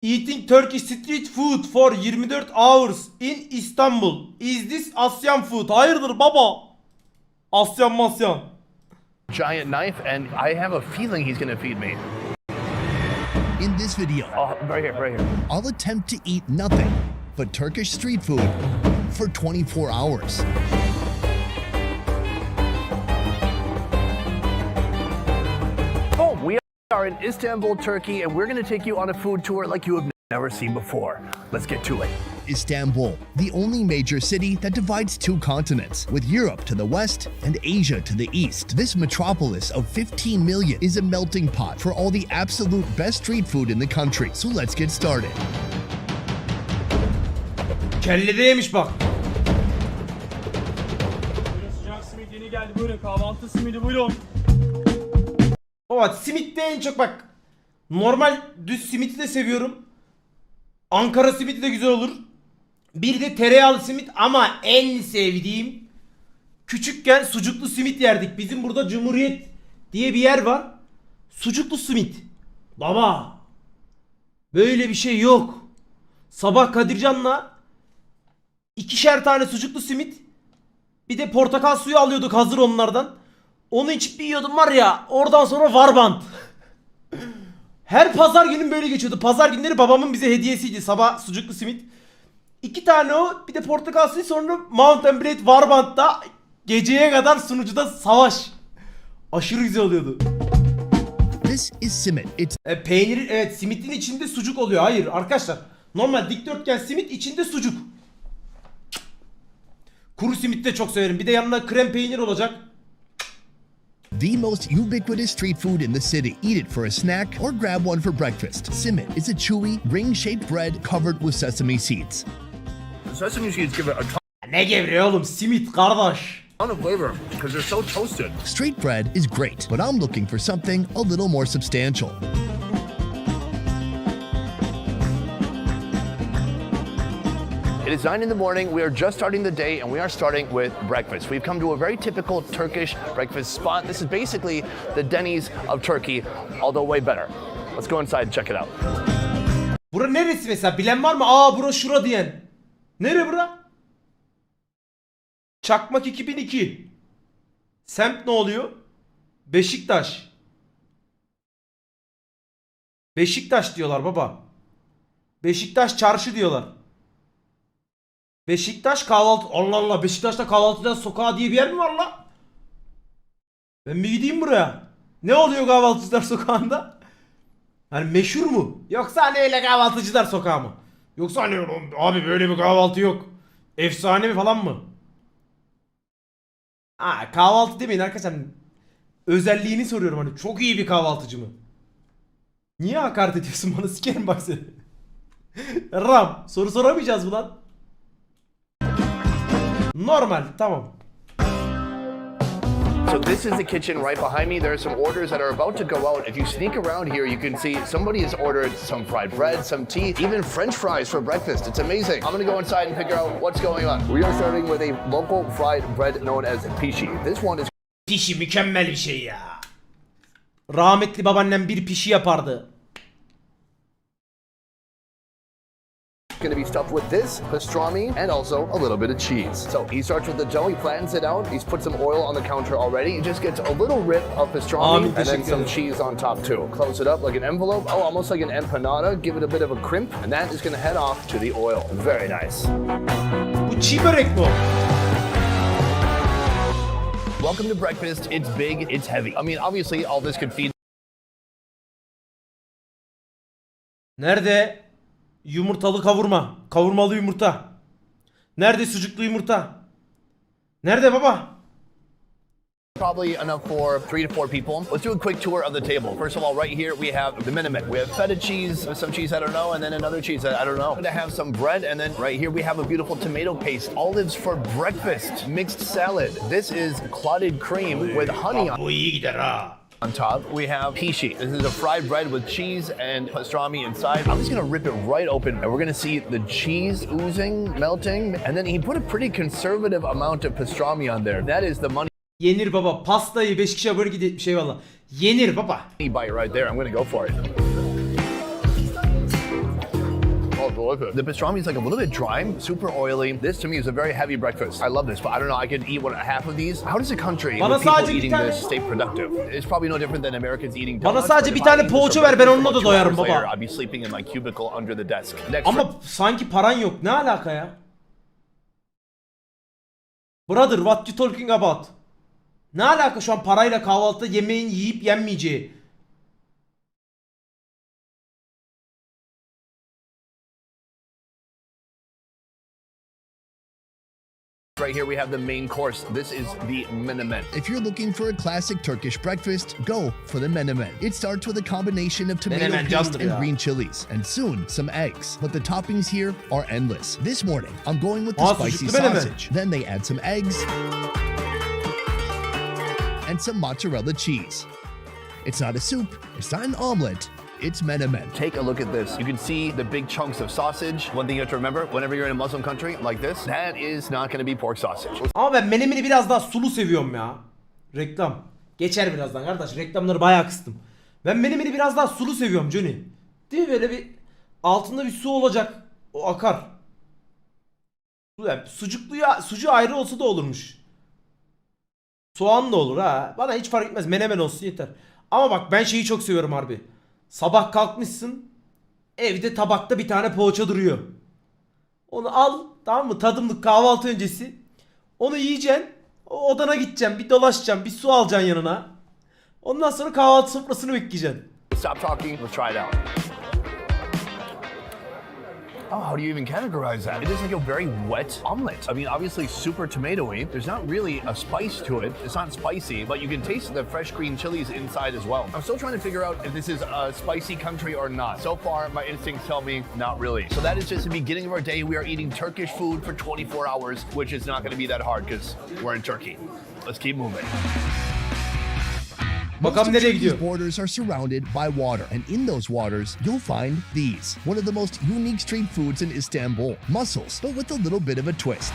Eating Turkish street food for 24 hours in Istanbul. Is this Asyan food? Hayırdır baba? Asyan masyan. Giant knife, and I have a feeling he's gonna feed me. In this video, Right here. I'll attempt to eat nothing but Turkish street food for 24 hours. Boom! We are in Istanbul, Turkey, and we're gonna take you on a food tour like you have never seen before. Let's get to it. Istanbul, the only major city that divides two continents, with Europe to the west and Asia to the east. This metropolis of 15 million is a melting pot for all the absolute best street food in the country. So let's get started. Kellede yemiş bak. Sıcak simit yeni geldi, buyurun. Kahvaltı simidi buyurun. Baba simitte en çok bak. Normal düz simiti de seviyorum. Ankara simiti de güzel olur. Bir de tereyağlı simit, ama en sevdiğim, küçükken sucuklu simit yerdik. Bizim burada Cumhuriyet diye bir yer var. Sucuklu simit. Baba. Böyle bir şey yok. Sabah Kadircan'la 2'şer tane sucuklu simit, bir de portakal suyu alıyorduk hazır onlardan. Onu içip bir yiyordum var ya, oradan sonra varbant. Her pazar günüm böyle geçiyordu. Pazar günleri babamın bize hediyesiydi. Sabah sucuklu simit. 2 tane o, bir de portakal suyu, sonra Mountain Blade Warband'da geceye kadar sunucuda savaş. Aşırı güzel oluyordu. This is simit. It's Peynir, evet, simitin içinde sucuk oluyor. Hayır arkadaşlar. Normal dikdörtgen simit, içinde sucuk. Kuru simit de çok severim. Bir de yanına krem peynir olacak. the most ubiquitous street food in the city. Eat it for a snack or grab one for breakfast. Simit is a chewy, ring-shaped bread covered with sesame seeds. Sesame seeds give it a Ne gevreği oğlum, simit kardeş. ton of flavor because they're so toasted. Street bread is great, but I'm looking for something a little more substantial. It is 9 in the morning. We are just starting the day, and we are starting with breakfast. We've come to a very typical Turkish breakfast spot. This is basically the Denny's of Turkey, although way better. Let's go inside and check it out. Bura neresi mesela? Bilen var mı? Aa, bura şura diyen. Nere bura? Çakmak 2002. Semt ne oluyor? Beşiktaş. Beşiktaş diyorlar baba. Beşiktaş çarşı diyorlar. Beşiktaş kahvaltı. Allah Allah, Beşiktaş'ta kahvaltıdan sokağı diye bir yer mi var la? Ben bir gideyim buraya. Ne oluyor kahvaltıcılar sokağında? Hani meşhur mu? Yoksa hani öyle kahvaltıcılar sokağı mı? Yoksa hani abi böyle bir kahvaltı yok. Efsane mi falan mı? Ha, kahvaltı demeyin arkadaşlar. Özelliğini soruyorum, hani çok iyi bir kahvaltıcı mı? Niye hakaret ediyorsun bana, sikerim bak seni. Ram, soru soramayacağız mı lan? Normal, tamam. So this is the kitchen right behind me. There are some orders that are about to go out. If you sneak around here, you can see somebody has ordered some fried bread, some tea, even French fries for breakfast. It's amazing. I'm gonna go inside and figure out what's going on. We are starting with a local fried bread known as pişi. This one is Pişi mükemmel bir şey ya. Rahmetli babaannem bir pişi yapardı. going to be stuffed with this, pastrami, and also a little bit of cheese. So he starts with the dough, he flattens it out, he's put some oil on the counter already, he just gets a little rip of pastrami and then some cheese on top too. Close it up like an envelope, oh, almost like an empanada, give it a bit of a crimp, and that is going to head off to the oil. Very nice. Bu çiğ börek mi? Welcome to breakfast. It's big, it's heavy. I mean, obviously all this could feed Nerede yumurtalı kavurma? Kavurmalı yumurta. Nerede sucuklu yumurta? Nerede baba? probably enough for 3 to 4 people. Let's do a quick tour of the table. First of all, right here we have the minimum. We have feta cheese, some cheese I don't know, and then another cheese that I don't know. I'm gonna have some bread, and then right here we have a beautiful tomato paste. Olives for breakfast. Mixed salad. This is clotted cream with honey Bu iyi gider ha. on top. We have pişi. This is a fried bread with cheese and pastrami inside. I'm just gonna rip it right open, and we're gonna see the cheese oozing, melting, and then he put a pretty conservative amount of pastrami on there. That is the money Yenir baba. Pastayı 5 kişi abone gidip şey valla. Yenir baba. bite right there. I'm gonna go for it. delicious. The pastrami is like a little bit dry, super oily. This to me is a very heavy breakfast. I love this, but I don't know, I could eat half of these. How does a country with people eating this stay productive? It's probably no different than Americans eating donuts. Bana sadece bir tane poğaça ver, ben onunla da doyarım baba. I'd be sleeping in my cubicle under the desk. Ama sanki paran yok. Ne alaka ya? Brother, what you talking about? Ne alaka şu an parayla kahvaltıda yemeğin yiyip yenmeyeceği? Right here we have the main course. This is the menemen. If you're looking for a classic Turkish breakfast, go for the menemen. It starts with a combination of tomato Menemen paste candır and ya. green chilies, and soon some eggs. But the toppings here are endless. This morning, I'm going with the spicy sucuklu menemen. sausage. Then they add some eggs and some mozzarella cheese. It's not a soup, it's not an omelet, it's menemen. Take a look at this. You can see the big chunks of sausage. One thing you have to remember, whenever you're in a Muslim country like this, that is not going to be pork sausage. Ama ben menemeni biraz daha sulu seviyorum ya. Reklam. Geçer birazdan kardeş. Reklamları bayağı kıstım. Ben menemeni biraz daha sulu seviyorum Johnny. Değil mi, böyle bir altında bir su olacak. O akar. Yani sucuğu ayrı olsa da olurmuş. Soğan da olur ha. Bana hiç fark etmez. Menemen olsun yeter. Ama bak ben şeyi çok seviyorum harbi. Sabah kalkmışsın. Evde tabakta bir tane poğaça duruyor. Onu al, tamam mı? Tadımlık kahvaltı öncesi. Onu yiyeceksin. O odana gideceksin. Bir dolaşacaksın. Bir su alacaksın yanına. Ondan sonra kahvaltı sofrasını bekleyeceksin. Stop talking. Let's try it out. Oh, how do you even categorize that? It is like a very wet omelet. I mean, obviously super tomatoey. There's not really a spice to it. It's not spicy, but you can taste the fresh green chilies inside as well. I'm still trying to figure out if this is a spicy country or not. So far, my instincts tell me not really. So that is just the beginning of our day. We are eating Turkish food for 24 hours, which is not going to be that hard because we're in Turkey. Let's keep moving. Bakalım nereye gidiyor? These borders are surrounded by water, and in those waters, you'll find these. One of the most unique street foods in Istanbul. Mussels, but with a little bit of a twist.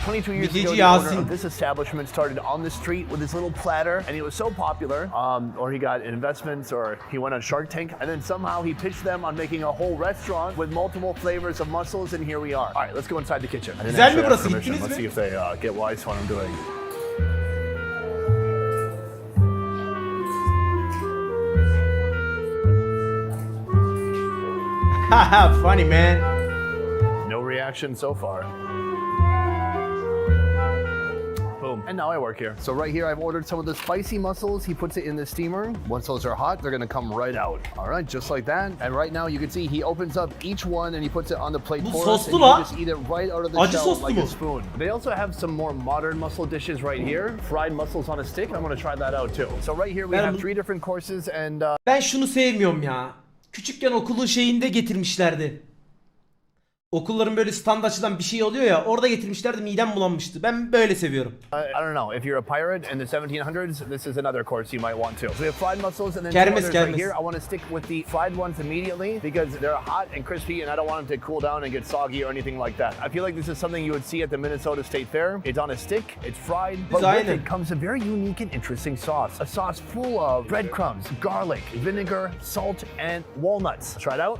22 years ago, the owner of this establishment started on the street with this little platter, and he was so popular, or he got investments, or he went on Shark Tank, and then somehow he pitched them on making a whole restaurant with multiple flavors of mussels, and here we are. All right, let's go inside the kitchen. Güzel mi burası? Gittiniz Let's see mi? if they get wise to what I'm doing. Haha, funny man. No reaction so far. Boom. And now I work here. So right here I've ordered some of the spicy mussels. He puts it in the steamer. Once those are hot, they're gonna come right out. All right, just like that. And right now you can see he opens up each one and he puts it on the plate for us. And you just eat it right out of the shell like a spoon. They also have some more modern mussel dishes right here. Fried mussels on a stick. I'm gonna try that out too. So right here we have 3 different courses and Ben şunu sevmiyorum ya. Küçükken okulun şeyinde getirmişlerdi. Okulların böyle stand açılan bir şey oluyor ya, orada getirmişlerdi, midem bulanmıştı. Ben böyle seviyorum. I don't know, if you're a pirate in the 1700s, this is another course you might want to. So we have fried mussels and then Kermes, two others right here. I want to stick with the fried ones immediately because they're hot and crispy and I don't want them to cool down and get soggy or anything like that. I feel like this is something you would see at the Minnesota State Fair. It's on a stick, it's fried, but with it comes a very unique and interesting sauce. A sauce full of breadcrumbs, garlic, vinegar, salt, and walnuts. Let's try it out.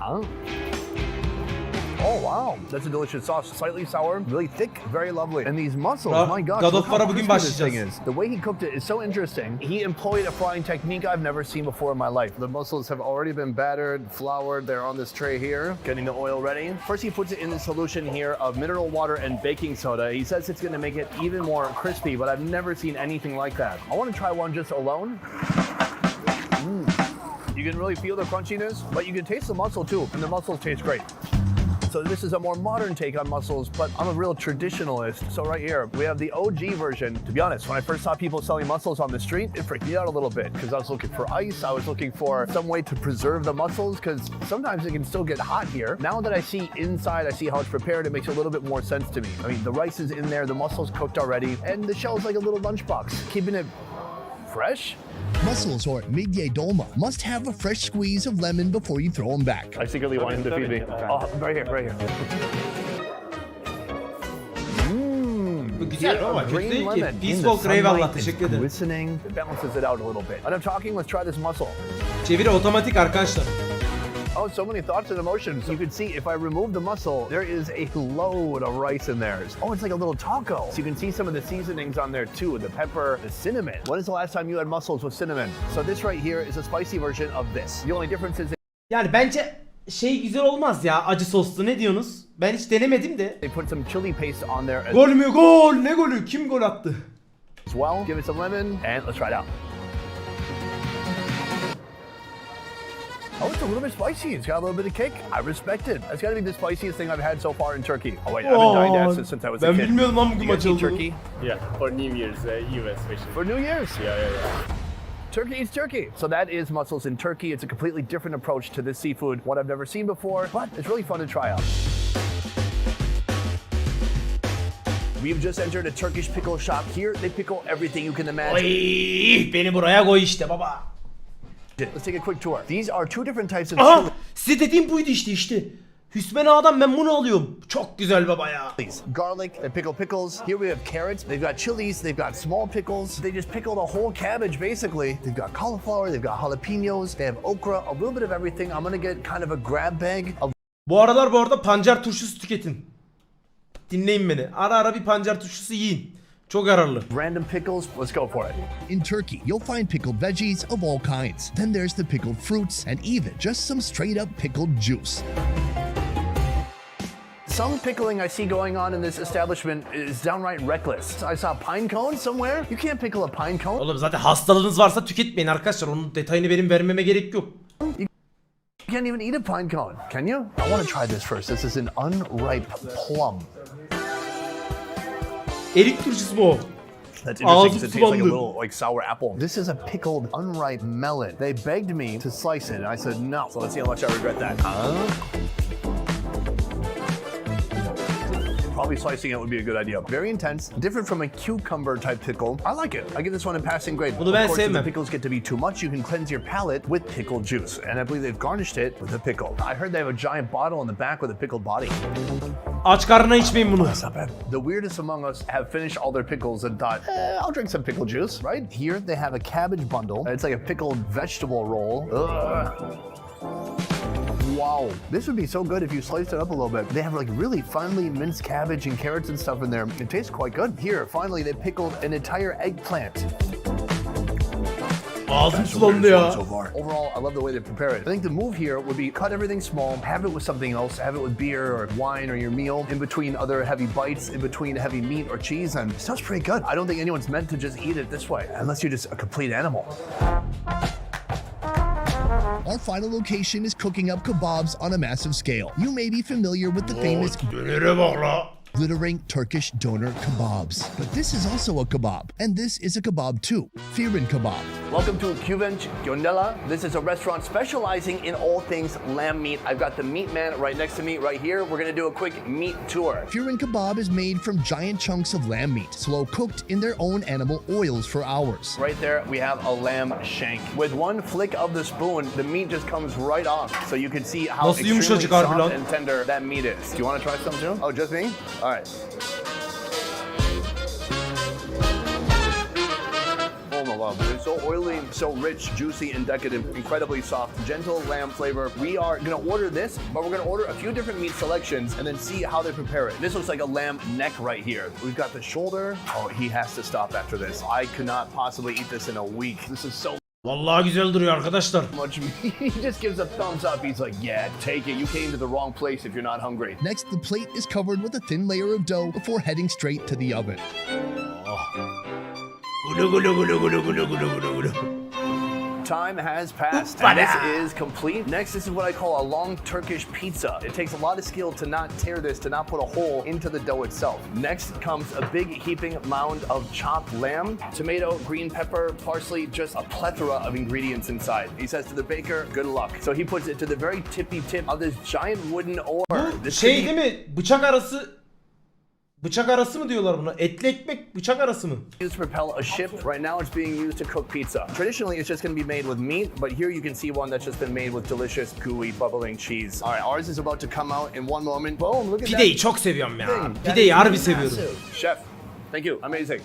Oh wow, that's a delicious sauce. Slightly sour, really thick, very lovely. And these mussels, my gosh, look how crispy this thing is. The way he cooked it is so interesting. He employed a frying technique I've never seen before in my life. The mussels have already been battered, floured. They're on this tray here, getting the oil ready. First he puts it in the solution here of mineral water and baking soda. He says it's gonna make it even more crispy, but I've never seen anything like that. I wanna try one just alone. You can really feel the crunchiness, but you can taste the mussel too, and the mussels taste great. So this is a more modern take on mussels, but I'm a real traditionalist. So right here, we have the OG version. To be honest, when I first saw people selling mussels on the street, it freaked me out a little bit because I was looking for ice. I was looking for some way to preserve the mussels because sometimes it can still get hot here. Now that I see inside, I see how it's prepared, it makes a little bit more sense to me. I mean, the rice is in there, the mussels cooked already, and the shell's like a little lunchbox, keeping it fresh. Mussels, or midye dolma, must have a fresh squeeze of lemon before you throw them back. I secretly want him to feed me. Oh, right here, right here. Bu güzel ama kötü green değil ki. lemon in the Peaceful eyvallah, sunlight teşekkür is ederim. glistening. It balances it out a little bit. And I'm talking, let's try this mussel. Çeviri otomatik arkadaşlar. Oh, so many thoughts and emotions. You can see if I remove the mussel, there is a load of rice in there. Oh, it's like a little taco. So you can see some of the seasonings on there too, the pepper, the cinnamon. When is the last time you had mussels with cinnamon? So this right here is a spicy version of this. The only difference is Yani bence şey güzel olmaz ya, acı soslu, ne diyorsunuz? Ben hiç denemedim de. they put some chili paste on there Gol mü gol? Ne golü? Kim gol attı? as well. Give it some lemon and let's try it out. Oh, it's a little bit spicy. It's got a little bit of kick. I respect it. It's got to be the spiciest thing I've had so far in Turkey. Oh wait, I've been dying to ask this since I was a Ben kid. bilmiyordum lan bugün You guys maç eat olduğunu. turkey? Yeah, for New Year's Eve especially. For New Year's? Yeah. Turkey eats turkey. So that is mussels in Turkey. It's a completely different approach to this seafood, what I've never seen before, but it's really fun to try out. We've just entered a Turkish pickle shop here. They pickle everything you can imagine. Oy, beni buraya koy işte baba. Let's take a quick tour. These are two different types of Aha, size dediğim buydu işte. Hüsmen Ağa'dan ben bunu alıyorum. Çok güzel baba ya. chilies. Garlic, they pickle pickles. Here we have carrots. They've got chilies. They've got small pickles. They just pickle the whole cabbage basically. They've got cauliflower. They've got jalapenos. They have okra. A little bit of everything. I'm gonna get kind of a grab bag. Bu arada pancar turşusu tüketin. Dinleyin beni. Ara ara bir pancar turşusu yiyin. Çok yararlı. Random pickles. Let's go for it. In Turkey, you'll find pickled veggies of all kinds. Then there's the pickled fruits and even just some straight up pickled juice. Some pickling I see going on in this establishment is downright reckless. I saw pine cones somewhere. You can't pickle a pine cone. Oğlum zaten hastalığınız varsa tüketmeyin arkadaşlar. Onun detayını benim vermeme gerek yok. You can't even eat a pine cone, can you? I want to try this first. This is an unripe plum. Erik turşusu bu o. That's interesting Ağzım because it tastes like a sulandı. little like sour apple. This is a pickled unripe melon. They begged me to slice it and I said no. So let's see how much I regret that. Probably slicing it would be a good idea. Very intense, different from a cucumber type pickle. I like it. I give this one a passing grade. Bunu ben Of course, if the sevmem. pickles get to be too much, you can cleanse your palate with pickle juice. And I believe they've garnished it with a pickle. I heard they have a giant bottle in the back with a pickled body. Aç karnına içmeyin bunu. That's not bad. The weirdest among us have finished all their pickles and thought, I'll drink some pickle juice, right? Here they have a cabbage bundle. It's like a pickled vegetable roll. Ugh. Wow, this would be so good if you sliced it up a little bit. They have like really finely minced cabbage and carrots and stuff in there. It tastes quite good. Here, finally, they pickled an entire eggplant. Ağzım sulandı ya. Overall, I love the way they prepare it. I think the move here would be cut everything small, have it with something else, have it with beer or wine or your meal, in between other heavy bites, in between heavy meat or cheese, and it sounds pretty good. I don't think anyone's meant to just eat it this way, unless you're just a complete animal. Our final location is cooking up kebabs on a massive scale. You may be familiar with the famous Dönere bak la. glittering Turkish doner kebabs. But this is also a kebab, and this is a kebab too, Firin kebab. Welcome to Kuvence Göndela. This is a restaurant specializing in all things lamb meat. I've got the meat man right next to me right here. We're gonna do a quick meat tour. Firin kebab is made from giant chunks of lamb meat, slow cooked in their own animal oils for hours. Right there, we have a lamb shank. With one flick of the spoon, the meat just comes right off. So you can see how Nasıl extremely yumuşacık harbi soft lan? and tender that meat is. Do you want to try some too? Oh, just me? All right. Oh my God, it's so oily, so rich, juicy, and decadent, incredibly soft, gentle lamb flavor. We are gonna order this, but we're gonna order a few different meat selections and then see how they prepare it. This looks like a lamb neck right here. We've got the shoulder. Oh, he has to stop after this. I could not possibly eat this in a week. This is so Vallahi güzel duruyor arkadaşlar. much meat. He just gives a thumbs up. He's like, yeah, take it. You came to the wrong place if you're not hungry. Next, the plate is covered with a thin layer of dough before heading straight to the oven. Gulu gulu gulu gulu gulu gulu gulu gulu. Time has passed, and this is complete. Next, this is what I call a long Turkish pizza. It takes a lot of skill to not tear this, to not put a hole into the dough itself. Next comes a big heaping mound of chopped lamb, tomato, green pepper, parsley, just a plethora of ingredients inside. He says to the baker, good luck. So he puts it to the very tippy tip of this giant wooden oar. This Şey could be değil mi? Bıçak arası mı diyorlar buna? Etli ekmek bıçak arası mı? used to propel a ship. Right now it's being used to cook pizza. Traditionally it's just going to be made with meat, but here you can see one that's just been made with delicious, gooey, bubbling cheese. All right, ours is about to come out in one moment. Boom, look at that. Pideyi çok seviyorum ya. thing. That Pideyi is harbi massive. seviyorum. Chef, thank you. Amazing.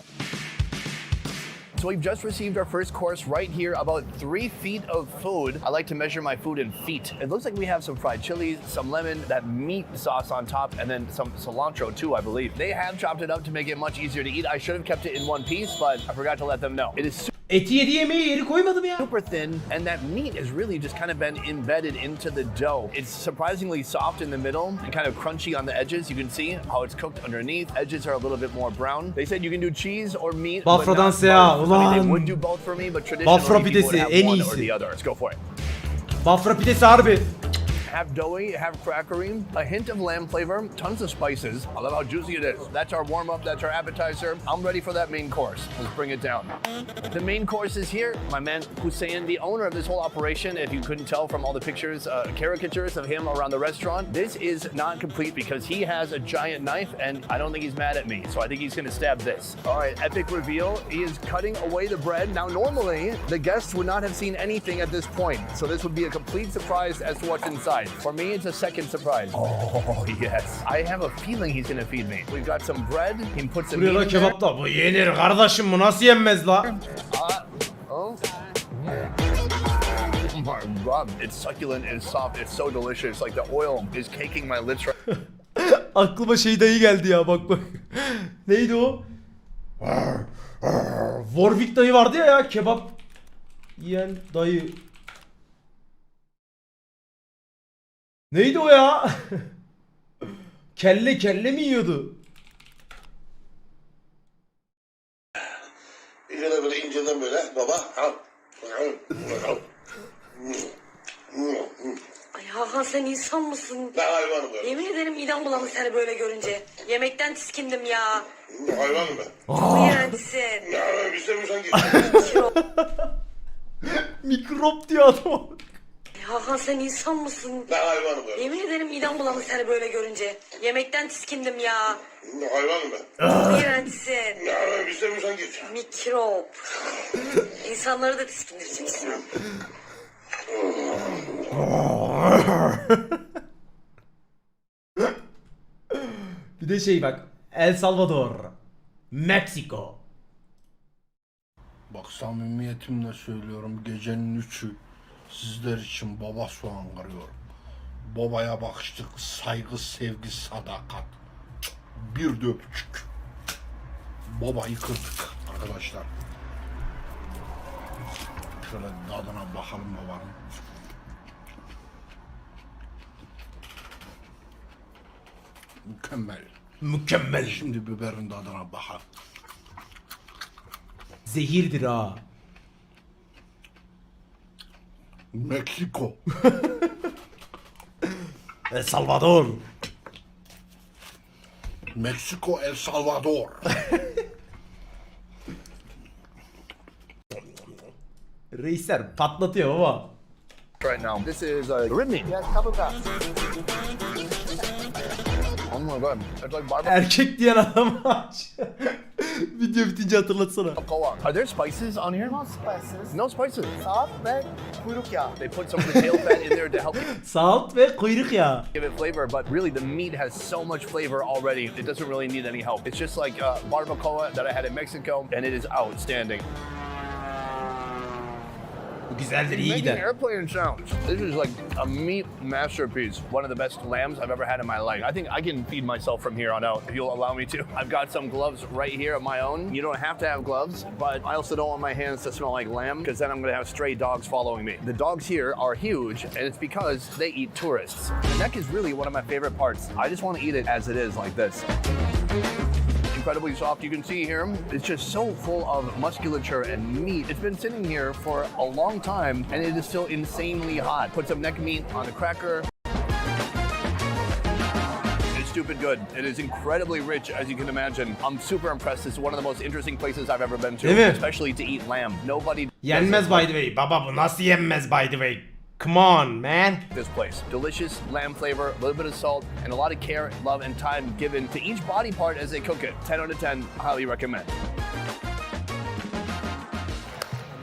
So we've just received our first course right here, about 3 feet of food. I like to measure my food in feet. It looks like we have some fried chilies, some lemon, that meat sauce on top, and then some cilantro too, I believe. They have chopped it up to make it much easier to eat. I should have kept it in one piece, but I forgot to let them know. It is Eti yedi yemeği yeri koymadım ya. super thin, and that meat has really just kind of been embedded into the dough. It's surprisingly soft in the middle and kind of crunchy on the edges. You can see how it's cooked underneath. Edges are a little bit more brown. They said you can do cheese or meat. but Bafra'dan not seyahat, both. I mean, they ulan. would do both for me, but traditionally Bafra people would pidesi, have en one or iyisi. the other. Let's go for it. Bafra pidesi harbi. Half doughy, half crackery, a hint of lamb flavor, tons of spices. I love how juicy it is. That's our warm-up, that's our appetizer. I'm ready for that main course. Let's bring it down. The main course is here. My man Hussein, the owner of this whole operation, if you couldn't tell from all the pictures, caricatures of him around the restaurant, this is not complete because he has a giant knife and I don't think he's mad at me. So I think he's gonna stab this. All right, epic reveal. He is cutting away the bread. Now, normally, the guests would not have seen anything at this point. So this would be a complete surprise as to what's inside. For me, it's a second surprise. Oh, yes. I have a feeling he's gonna feed me. We've got some bread. He puts some meat Buraya la in there. kebap da. Bu yenir kardeşim, bu nasıl yenmez la? Oh. Oh my God, it's succulent, it's soft, it's so delicious. Like the oil is caking my lips right. Aklıma şey dayı geldi ya, bak bak. Neydi o? Warwick dayı vardı ya, kebap yiyen dayı. Neydi o ya? Kelle mi yiyordu? Şöyle böyle inceden böyle baba al. Ay Hakan, sen insan mısın? Ben hayvanım ben. Yemin ederim midem bulandı seni böyle görünce. Yemekten tiskindim ya. Hayvanım ben. Çok iğrençsin. Ya ben bir sevmişsen git. Mikrop diyor adam. Ay Hakan, sen insan mısın? Ben hayvanım ben. Yemin ederim midem bulandı seni böyle görünce. Yemekten tiskindim ya. Hayvanım ben. Çok iğrençsin. Ya ben bir sevmişsen git. Mikrop. İnsanları da tiskindireceksin. Bir de şey bak. El Salvador. Meksiko. Bak samimiyetimle söylüyorum, gecenin 3'ü sizler için baba soğan kırıyorum. Babaya bakıştık, saygı, sevgi, sadakat. Bir de öpücük. Babayı kırdık arkadaşlar. Şöyle tadına bakalım babanın. Mükemmel. Mükemmel. Şimdi biberin tadına bakalım. Zehirdir ha. Meksiko. El Salvador. Meksiko, El Salvador. Reisler patlatıyor baba. Right now. This is RRaenee. Yes, couple cups. Oh my God, it's like barbecue. Erkek diyen adam aç. Video bitince hatırlatsana. Are there spices on here? No spices. No spices. Salt ve kuyruk yağı. They put some of the tail fat in there to help Salt ve kuyruk yağı. give it flavor, but really the meat has so much flavor already, it doesn't really need any help. It's just like barbacoa that I had in Mexico, and it is outstanding. Bu güzeldir, iyi Making gider. airplane sounds. This is like a meat masterpiece. One of the best lambs I've ever had in my life. I think I can feed myself from here on out if you'll allow me to. I've got some gloves right here of my own. You don't have to have gloves, but I also don't want my hands to smell like lamb because then I'm gonna have stray dogs following me. The dogs here are huge, and it's because they eat tourists. The neck is really one of my favorite parts. I just want to eat it as it is, like this. Incredibly soft. You can see here, it's just so full of musculature and meat. It's been sitting here for a long time, and it is still insanely hot. Put some neck meat on the cracker. It's stupid good. It is incredibly rich, as you can imagine. I'm super impressed. This is one of the most interesting places I've ever been to, Değil mi? especially to eat lamb. Nobody does Yenmez it by the way. Baba bu nasıl yenmez by the way? Come on man. this place. Delicious lamb flavor, a little bit of salt, and a lot of care, love, and time given to each body part as they cook it. 10 out of 10, highly recommend.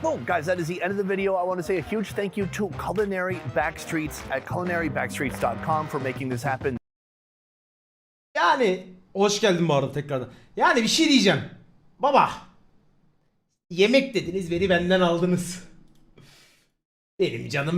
Boom, guys, that is the end of the video. I want to say a huge thank you to Culinary Backstreets at culinarybackstreets.com for making this happen. Yani hoş geldin bu arada tekrardan. Yani bir şey diyeceğim. Baba. Yemek dediniz, beni benden aldınız. Benim canım